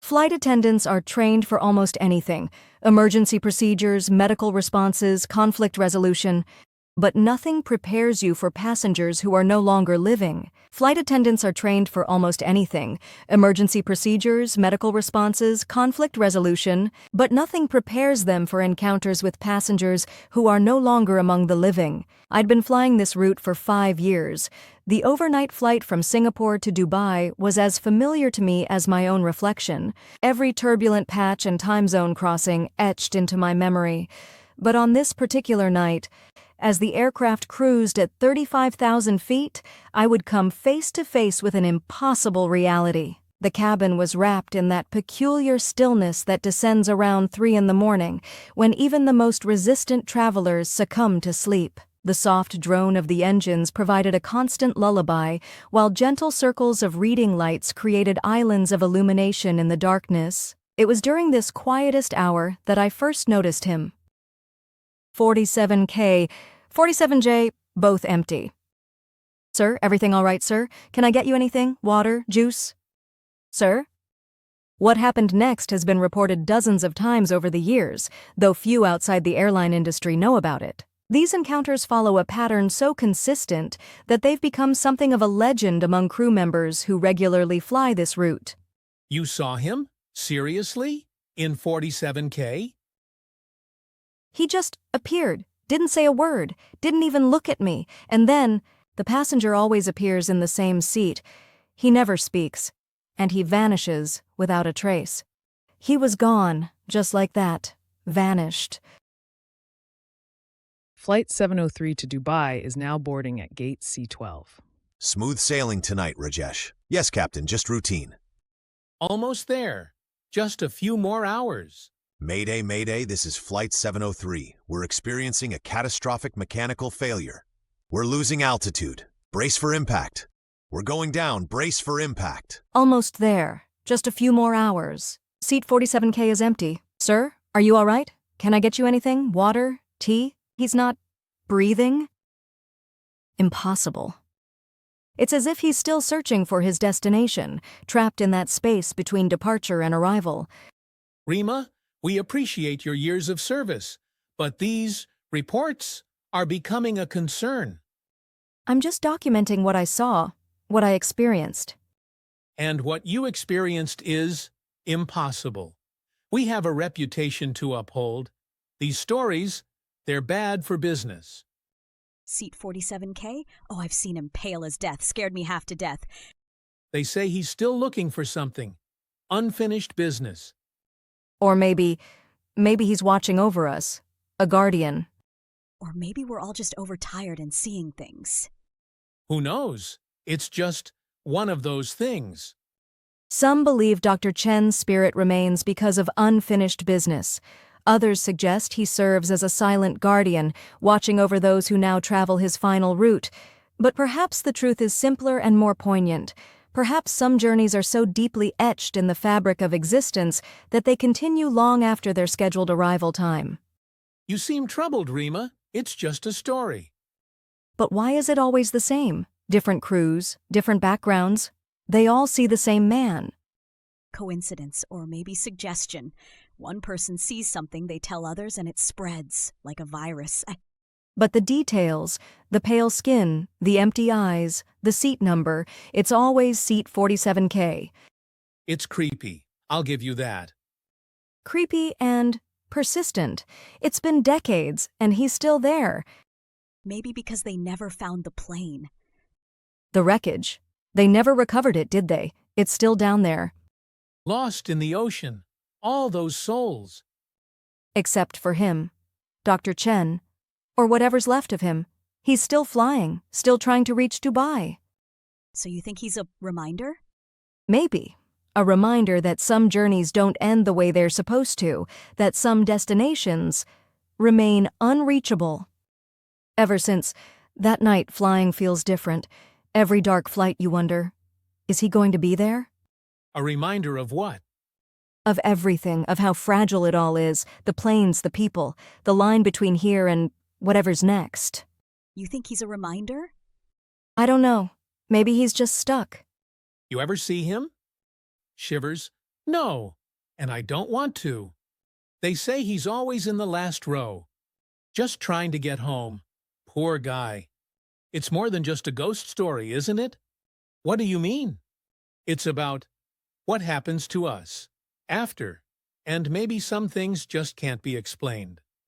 Flight attendants are trained for almost anything: emergency procedures, medical responses, conflict resolution. But nothing prepares you for passengers who are no longer living. Flight attendants are trained for almost anything: emergency procedures, medical responses, conflict resolution, but nothing prepares them for encounters with passengers who are no longer among the living. I'd been flying this route for 5 years. The overnight flight from Singapore to Dubai was as familiar to me as my own reflection. Every turbulent patch and time zone crossing etched into my memory. But on this particular night, as the aircraft cruised at 35,000 feet, I would come face to face with an impossible reality. The cabin was wrapped in that peculiar stillness that descends around 3 in the morning, when even the most resistant travelers succumb to sleep. The soft drone of the engines provided a constant lullaby, while gentle circles of reading lights created islands of illumination in the darkness. It was during this quietest hour that I first noticed him. 47K, 47J, both empty. Sir, everything all right, sir? Can I get you anything? Water? Juice? Sir? What happened next has been reported dozens of times over the years, though few outside the airline industry know about it. These encounters follow a pattern so consistent that they've become something of a legend among crew members who regularly fly this route. You saw him? Seriously? In 47K? He just appeared, didn't say a word, didn't even look at me, and then, the passenger always appears in the same seat. He never speaks, and he vanishes without a trace. He was gone, just like that, vanished. Flight 703 to Dubai is now boarding at gate C12. Smooth sailing tonight, Rajesh. Yes, Captain, just routine. Almost there. Just a few more hours. Mayday, Mayday, this is Flight 703. We're experiencing a catastrophic mechanical failure. We're losing altitude. Brace for impact. We're going down. Brace for impact. Almost there. Just a few more hours. Seat 47K is empty. Sir, are you all right? Can I get you anything? Water? Tea? He's not breathing? Impossible. It's as if he's still searching for his destination, trapped in that space between departure and arrival. Rima, we appreciate your years of service, but these reports are becoming a concern. I'm just documenting what I saw, what I experienced. And what you experienced is impossible. We have a reputation to uphold. These stories, they're bad for business. Seat 47K? Oh, I've seen him pale as death, scared me half to death. They say he's still looking for something. Unfinished business. Or maybe he's watching over us. A guardian. Or maybe we're all just overtired and seeing things. Who knows? It's just one of those things. Some believe Dr. Chen's spirit remains because of unfinished business. Others suggest he serves as a silent guardian, watching over those who now travel his final route. But perhaps the truth is simpler and more poignant. Perhaps some journeys are so deeply etched in the fabric of existence that they continue long after their scheduled arrival time. You seem troubled, Rima. It's just a story. But why is it always the same? Different crews, different backgrounds. They all see the same man. Coincidence, or maybe suggestion. One person sees something, they tell others, and it spreads like a virus. But the details, the pale skin, the empty eyes, the seat number, it's always seat 47K. It's creepy. I'll give you that. Creepy and persistent. It's been decades, and he's still there. Maybe because they never found the plane. The wreckage. They never recovered it, did they? It's still down there. Lost in the ocean. All those souls. Except for him. Dr. Chen. Or whatever's left of him. He's still flying, still trying to reach Dubai. So you think he's a reminder? Maybe. A reminder that some journeys don't end the way they're supposed to, that some destinations remain unreachable. Ever since that night, flying feels different. Every dark flight, you wonder, is he going to be there? A reminder of what? Of everything, of how fragile it all is, the planes, the people, the line between here and whatever's next. You think he's a reminder? I don't know. Maybe he's just stuck. You ever see him? Shivers, No, and I don't want to. They say he's always in the last row, just trying to get home. Poor guy. It's more than just a ghost story, isn't it? What do you mean? It's about what happens to us after, and maybe some things just can't be explained.